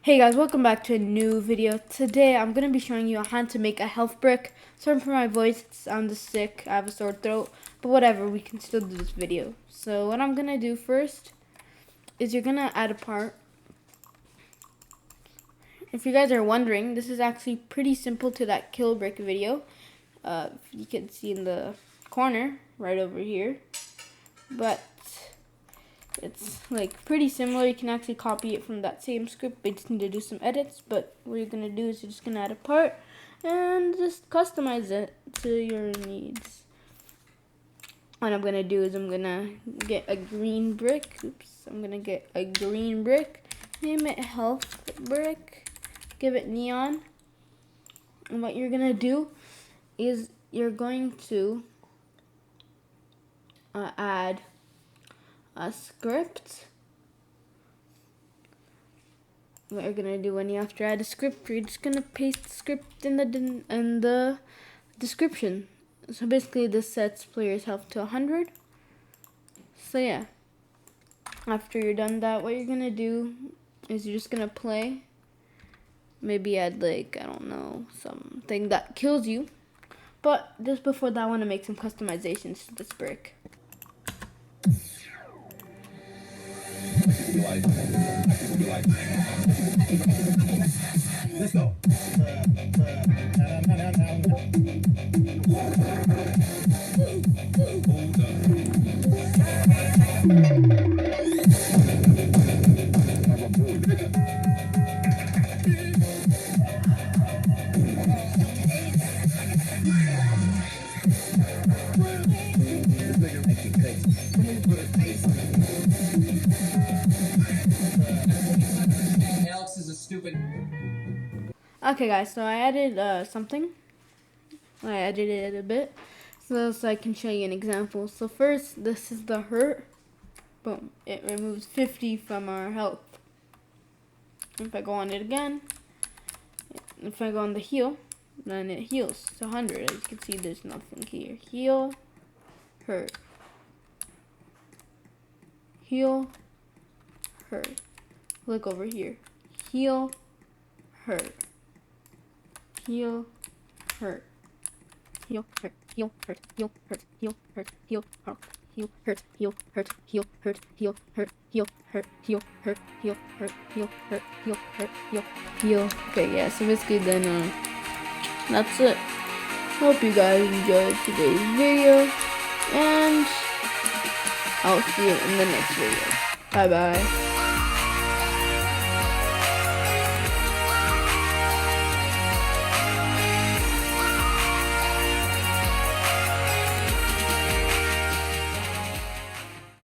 Hey guys, welcome back to a new video. Today I'm going to be showing you how to make a health brick. Sorry for my voice, it sounds sick, I have a sore throat, but whatever, we can still do this video. So what I'm going to do first is you're going to add a part. If you guys are wondering, this is actually pretty simple to that kill brick video. You can see in the corner right over here, but it's like pretty similar. You can actually copy it from that same script, but you just need to do some edits. But what you're gonna do is you're just gonna add a part and just customize it to your needs. What I'm gonna do is I'm gonna get a green brick. I'm gonna get a green brick, name it health brick, give it neon. And what you're gonna do is you're going to add a script. What you're gonna do when you have to add a script, you're just gonna paste the script in the description. So basically, this sets players' health to 100. So yeah, after you're done that, what you're gonna do is you're just gonna play. Maybe add like, I don't know, something that kills you. But just before that, I want to make some customizations to this brick. Let's go. Alex is a stupid. Okay guys, so I added something. I edited it a bit so I can show you an example. So first, this is the hurt. Boom, it removes 50 from our health. If I go on it again, if I go on the heal, then it heals to 100. As you can see, there's nothing here. Heal, hurt, heal, hurt. Look over here. Heal, hurt, heal, hurt, heal, hurt, heal, hurt, heal, hurt, heal, hurt, heal, hurt, heal, hurt, heal, hurt, heal, hurt, heal, hurt, heal, hurt, heal, hurt, heal, hurt, heal, hurt, heal, hurt, heal, heal. Okay, yeah. So basically, then that's it. Hope you guys enjoyed today's video, and I'll see you in the next video. Bye bye.